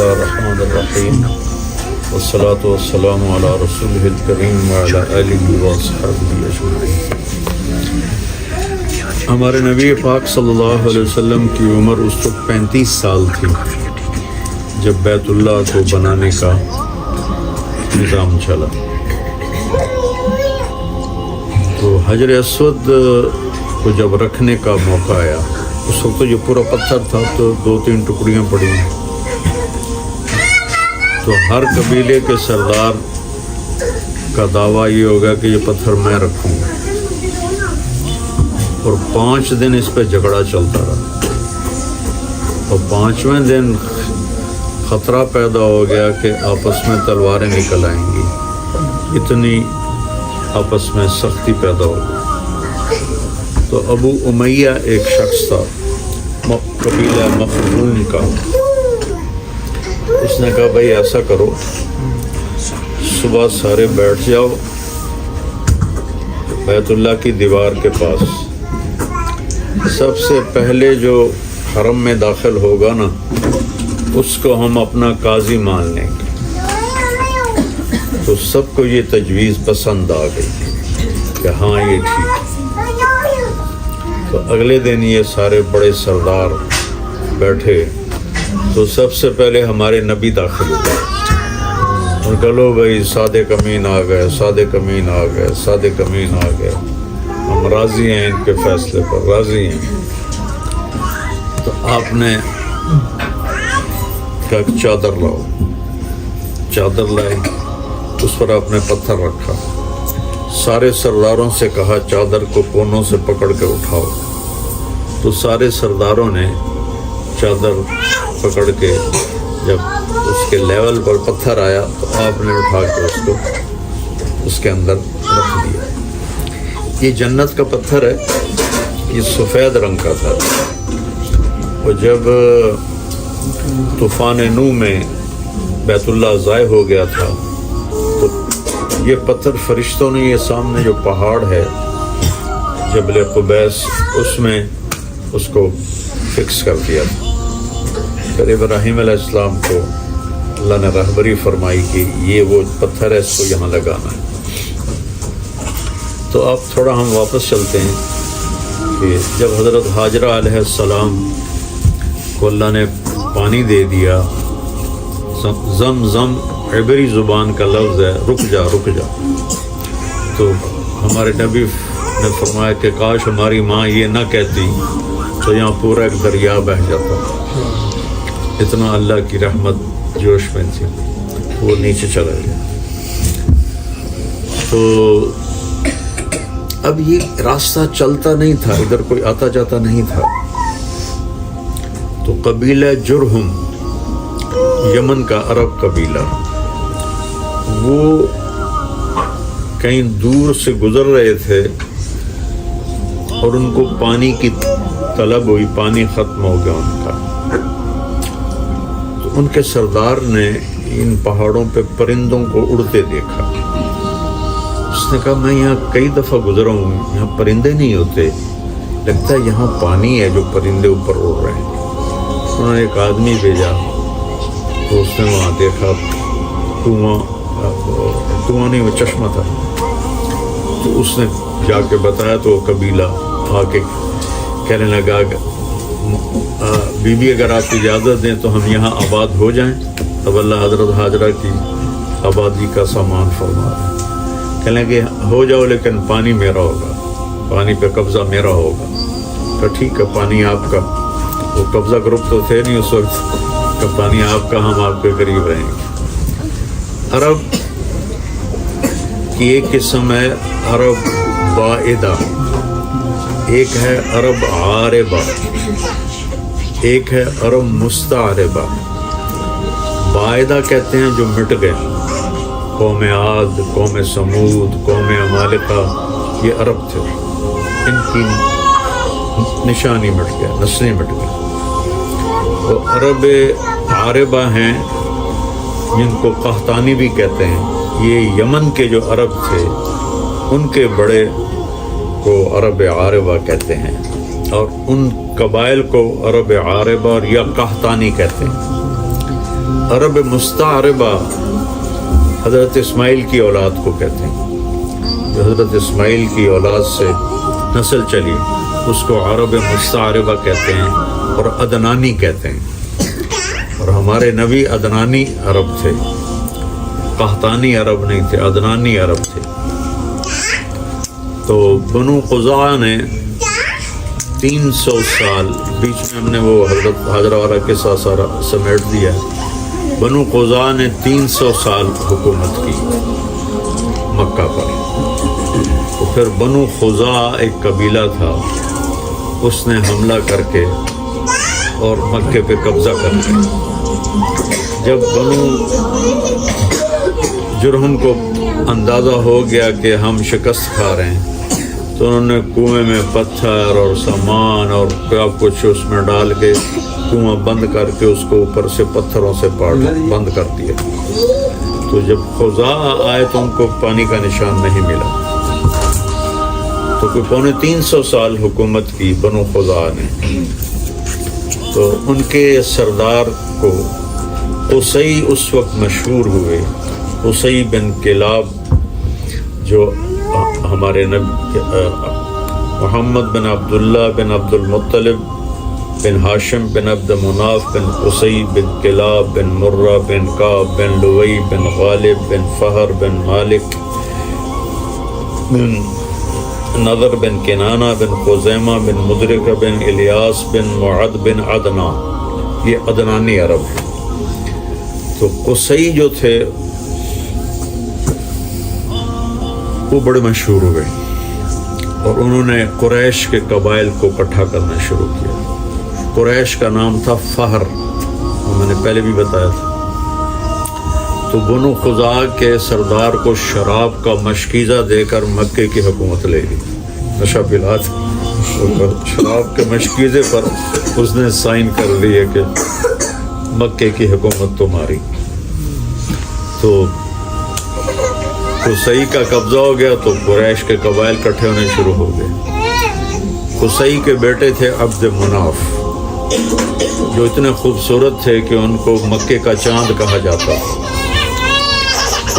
الله الرحمن الرحيم والصلاة والسلام على رسوله الكريم وعلى آله وصحبه أجمعين۔ ہمارے نبی پاک صلی اللہ علیہ وسلم کی عمر اس وقت 35 سال تھی جب بیت اللہ کو بنانے کا نظام چلا۔ تو حجر اسود کو جب رکھنے کا موقع آیا، اس وقت تو یہ پورا پتھر تھا، تو 2-3 ٹکڑیاں پڑی، تو ہر قبیلے کے سردار کا دعویٰ یہ ہوگا کہ یہ پتھر میں رکھوں گا، اور 5 دن اس پہ جھگڑا چلتا رہا، اور 5ویں دن خطرہ پیدا ہو گیا کہ آپس میں تلواریں نکل آئیں گی، اتنی آپس میں سختی پیدا ہو گئی۔ تو ابو امیہ ایک شخص تھا قبیلہ مخزوم کا، اس نے کہا بھائی ایسا کرو، صبح سارے بیٹھ جاؤ بیت اللہ کی دیوار کے پاس، سب سے پہلے جو حرم میں داخل ہوگا نا اس کو ہم اپنا قاضی مان لیں گے۔ تو سب کو یہ تجویز پسند آ گئی کہ ہاں یہ ٹھیک ہے۔ تو اگلے دن یہ سارے بڑے سردار بیٹھے، تو سب سے پہلے ہمارے نبی داخل ہوئے، اور کہو بھائی صادق امین آ گئے، صادق امین آ گئے، صادق امین آ گئے، ہم راضی ہیں ان کے فیصلے پر، راضی ہیں۔ تو آپ نے کہا کہ چادر لاؤ، چادر لائی، اس پر آپ نے پتھر رکھا، سارے سرداروں سے کہا چادر کو کونوں سے پکڑ کے اٹھاؤ۔ تو سارے سرداروں نے چادر پکڑ کے، جب اس کے لیول پر پتھر آیا تو آپ نے اٹھا کے اس کو اس کے اندر رکھ دیا۔ یہ جنت کا پتھر ہے، یہ سفید رنگ کا تھا، اور جب طوفان نوح میں بیت اللہ ضائع ہو گیا تھا تو یہ پتھر فرشتوں نے یہ سامنے جو پہاڑ ہے جبل قبیس، اس میں اس کو فکس کر دیا تھا۔ پھر ابراہیم علیہ السلام کو اللہ نے رہبری فرمائی کہ یہ وہ پتھر ہے، اس کو یہاں لگانا ہے۔ تو اب تھوڑا ہم واپس چلتے ہیں کہ جب حضرت حاجرہ علیہ السلام کو اللہ نے پانی دے دیا، زم زم عبری زبان کا لفظ ہے، رک جا رک جا، تو ہمارے نبی نے فرمایا کہ کاش ہماری ماں یہ نہ کہتی تو یہاں پورا ایک دریا بہہ جاتا، اتنا اللہ کی رحمت جوش میں تھی، وہ نیچے چلا گیا۔ تو اب یہ راستہ چلتا نہیں تھا، ادھر کوئی آتا جاتا نہیں تھا، تو قبیلہ جرہم، یمن کا عرب قبیلہ، وہ کہیں دور سے گزر رہے تھے اور ان کو پانی کی طلب ہوئی، پانی ختم ہو گیا ان کا۔ تو ان کے سردار نے ان پہاڑوں پہ پرندوں کو اڑتے دیکھا، اس نے کہا میں یہاں کئی دفعہ گزرا ہوں، یہاں پرندے نہیں ہوتے، لگتا ہے یہاں پانی ہے جو پرندے اوپر اڑ رہے ہیں۔ انہوں نے ایک آدمی بھیجا، تو اس نے وہاں دیکھا کنواں نہیں، وہ چشمہ تھا، تو اس نے جا کے بتایا، تو وہ قبیلہ آ کے کہنے لگا بی بی اگر آپ اجازت دیں تو ہم یہاں آباد ہو جائیں۔ اب اللہ حضرت حاجرہ کی آبادی کا سامان فرما رہا ہے، کہنے لگے ہو جاؤ لیکن پانی میرا ہوگا، پانی پہ قبضہ میرا ہوگا۔ تو ٹھیک ہے، پانی آپ کا، وہ قبضہ گروپ تو تھے نہیں اس وقت کہ پانی آپ کا، ہم آپ کے قریب رہیں گے۔ عرب کی ایک قسم ہے عرب بائدہ، ایک ہے عرب عاربہ، ایک ہے عرب مستعربہ۔ بائدہ کہتے ہیں جو مٹ گئے، قوم عاد، قوم سمود، قوم عمالقہ، یہ عرب تھے، ان کی نشانی مٹ گیا، نسلیں مٹ گئی۔ وہ عرب عاربہ ہیں جن کو قحطانی بھی کہتے ہیں، یہ یمن کے جو عرب تھے ان کے بڑے کو عرب عاربہ کہتے ہیں، اور ان قبائل کو عرب عاربہ اور یا قحطانی کہتے ہیں۔ عرب مستعربہ حضرت اسماعیل کی اولاد کو کہتے ہیں، جو حضرت اسماعیل کی اولاد سے نسل چلی اس کو عرب مستعربہ کہتے ہیں اور عدنانی کہتے ہیں۔ اور ہمارے نبی عدنانی عرب تھے، قحطانی عرب نہیں تھے، عدنانی عرب تھے۔ تو بنو قزاع نے 300 سال، بیچ میں ہم نے وہ حضرت حاجرہ والا قصہ سارا سمیٹ دیا ہے۔ بنو قزاع نے 300 سال حکومت کی مکہ پر۔ تو پھر بنو خزاع ایک قبیلہ تھا، اس نے حملہ کر کے اور مکے پہ قبضہ کر لیا۔ جب بنو جرہم کو اندازہ ہو گیا کہ ہم شکست کھا رہے ہیں تو انہوں نے کنویں میں پتھر اور سامان اور کیا کچھ اس میں ڈال کے کنواں بند کر کے اس کو اوپر سے پتھروں سے بند کر دیا۔ تو جب خزاع آئے تو ان کو پانی کا نشان نہیں ملا۔ تو کوئی 350 سال حکومت کی بنو خزاع نے۔ تو ان کے سردار کو قصی اس وقت مشہور ہوئے، قصی بن کلاب، جو ہمارے نبی محمد بن عبداللہ بن عبد المطلب بن ہاشم بن عبد مناف بن قصی بن کلاب بن مرہ بن کعب بن لوئی بن غالب بن فہر بن مالک بن نظر بن کنانہ بن خزیمہ بن مدرکہ بن الیاس بن معد بن عدنان، یہ عدنانی عرب ہے۔ تو قصی جو تھے وہ بڑے مشہور ہوئے اور انہوں نے قریش کے قبائل کو اکٹھا کرنا شروع کیا۔ قریش کا نام تھا فہر، میں نے پہلے بھی بتایا تھا۔ تو بنو خزاع کے سردار کو شراب کا مشکیزہ دے کر مکے کی حکومت لے لی، نشہ پلا تھا، شراب کے مشکیزے پر اس نے سائن کر لیے کہ مکے کی حکومت تمہاری۔ تو قصی کا قبضہ ہو گیا تو قریش کے قبائل اکٹھے ہونے شروع ہو گئے۔ قصی کے بیٹے تھے عبد مناف، جو اتنے خوبصورت تھے کہ ان کو مکے کا چاند کہا جاتا تھا۔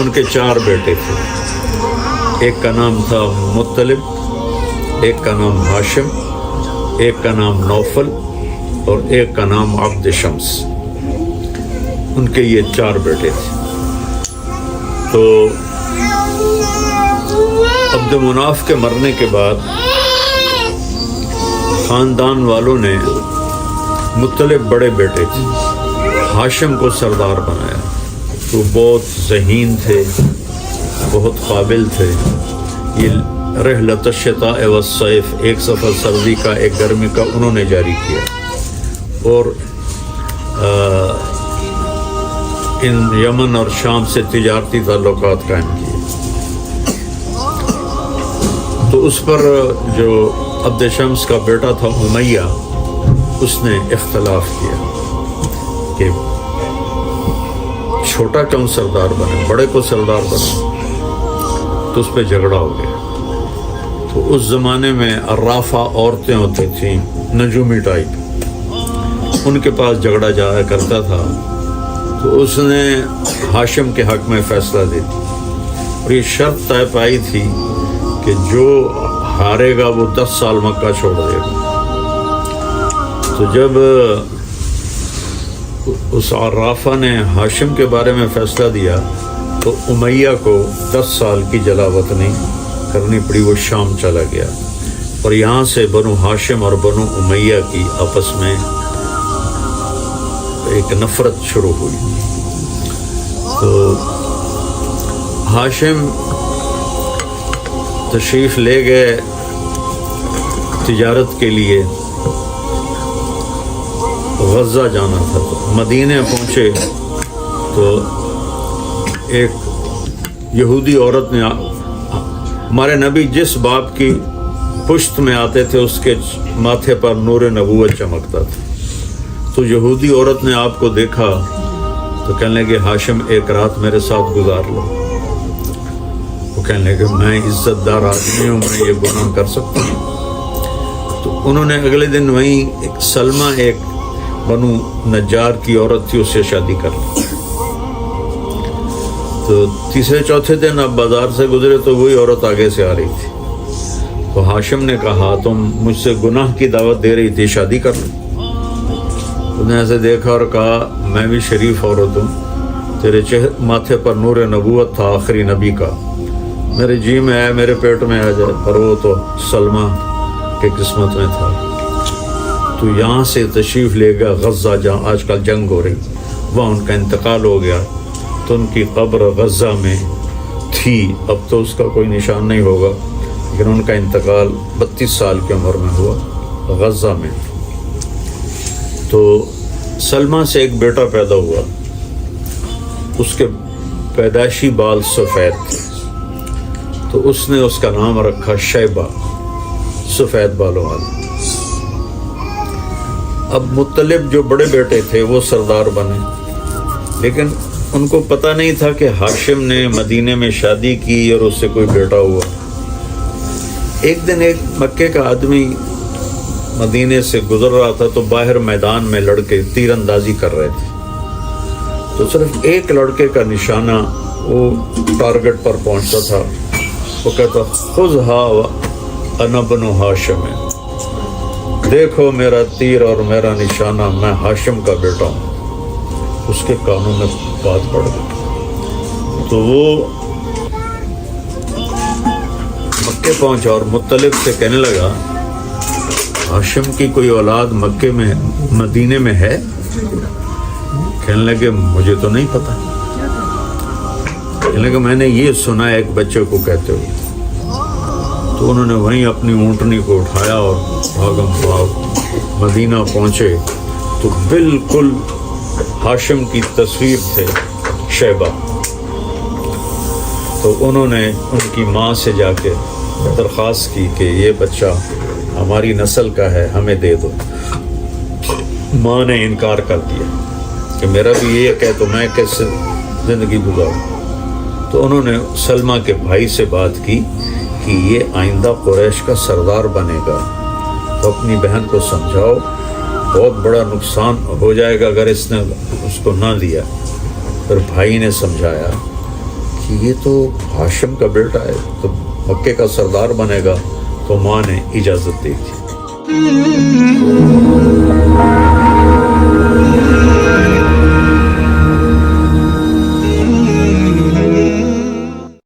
ان کے 4 بیٹے تھے، ایک کا نام تھا مطلب، ایک کا نام ہاشم، ایک کا نام نوفل اور ایک کا نام عبد شمس۔ ان کے یہ 4 بیٹے تھے۔ تو عبد مناف کے مرنے کے بعد خاندان والوں نے مطلب بڑے بیٹے تھے ہاشم کو سردار بنایا۔ تو بہت ذہین تھے، بہت قابل تھے۔ یہ رحلۃ الشتاء والصیف، ایک سفر سردی کا ایک گرمی کا انہوں نے جاری کیا اور ان یمن اور شام سے تجارتی تعلقات قائم کیے۔ تو اس پر جو عبد شمس کا بیٹا تھا امیہ، اس نے اختلاف کیا کہ چھوٹا کیوں سردار بنے، بڑے کو سردار بنے۔ تو اس پہ جھگڑا ہو گیا۔ تو اس زمانے میں عرافہ عورتیں ہوتی تھیں، نجومی ٹائپ، ان کے پاس جھگڑا جایا کرتا تھا۔ تو اس نے ہاشم کے حق میں فیصلہ دے دیا اور یہ شرط طے پائی تھی کہ جو ہارے گا وہ 10 سال مکہ چھوڑ دے گا۔ تو جب اس عرافہ نے ہاشم کے بارے میں فیصلہ دیا تو امیہ کو 10 سال کی جلاوطنی کرنی پڑی، وہ شام چلا گیا اور یہاں سے بنو ہاشم اور بنو امیہ کی آپس میں ایک نفرت شروع ہوئی۔ تو ہاشم تشریف لے گئے تجارت کے لیے، غزہ جانا تھا۔ تو مدینے پہنچے تو ایک یہودی عورت نے، ہمارے نبی جس باپ کی پشت میں آتے تھے اس کے ماتھے پر نور نبوت چمکتا تھا۔ تو یہودی عورت نے آپ کو دیکھا تو کہنے لگے ہاشم ایک رات میرے ساتھ گزار لو۔ وہ کہنے لگے میں عزت دار آدمی ہوں، میں یہ گناہ کر سکتا ہوں۔ تو انہوں نے اگلے دن وہیں ایک سلمہ، ایک بنو نجار کی عورت تھی، اس سے شادی کر لی۔ تو تیسرے چوتھے دن اب بازار سے گزرے تو وہی عورت آگے سے آ رہی تھی. تو ہاشم نے کہا تم مجھ سے گناہ کی دعوت دے رہی تھی, شادی کر لوں. اس نے ایسے دیکھا اور کہا میں بھی شریف عورت ہوں, تیرے ماتھے پر نور نبوت تھا آخری نبی کا, میرے جی میں آئے میرے پیٹ میں آ جائے, پر وہ تو سلمہ کی قسمت میں تھا. تو یہاں سے تشریف لے گا غزہ جہاں آج کل جنگ ہو رہی, وہاں ان کا انتقال ہو گیا. تو ان کی قبر غزہ میں تھی, اب تو اس کا کوئی نشان نہیں ہوگا, لیکن ان کا انتقال 32 سال کی عمر میں ہوا غزہ میں. تو سلمہ سے ایک بیٹا پیدا ہوا, اس کے پیدائشی بال سفید تھے, تو اس نے اس کا نام رکھا شیبہ, سفید بالوں والا. اب مطلب جو بڑے بیٹے تھے وہ سردار بنے, لیکن ان کو پتہ نہیں تھا کہ ہاشم نے مدینے میں شادی کی اور اس سے کوئی بیٹا ہوا. ایک دن ایک مکے کا آدمی مدینے سے گزر رہا تھا, تو باہر میدان میں لڑکے تیر اندازی کر رہے تھے. تو صرف ایک لڑکے کا نشانہ وہ ٹارگٹ پر پہنچتا تھا, وہ کہتا خذھا انا بنو ہاشم, دیکھو میرا تیر اور میرا نشانہ, میں ہاشم کا بیٹا ہوں. اس کے کانوں میں بات پڑ گئی. تو وہ مکے پہنچا اور مطلب سے کہنے لگا ہاشم کی کوئی اولاد مکے میں مدینے میں ہے؟ کہنے لگے مجھے تو نہیں پتا. کہنے لگے میں نے یہ سنا ایک بچے کو کہتے ہوئے. تو انہوں نے وہیں اپنی اونٹنی کو اٹھایا اور بھاگم بھاگ مدینہ پہنچے. تو بالکل ہاشم کی تصویر تھے شیبہ. تو انہوں نے ان کی ماں سے جا کے درخواست کی کہ یہ بچہ ہماری نسل کا ہے, ہمیں دے دو. ماں نے انکار کر دیا کہ میرا بھی یہ ہے تو میں کیسے زندگی گزاروں. تو انہوں نے سلمہ کے بھائی سے بات کی کہ یہ آئندہ قریش کا سردار بنے گا, تو اپنی بہن کو سمجھاؤ, بہت بڑا نقصان ہو جائے گا اگر اس نے اس کو نہ دیا. پھر بھائی نے سمجھایا کہ یہ تو ہاشم کا بیٹا ہے, تو مکے کا سردار بنے گا. تو ماں نے اجازت دی تھی.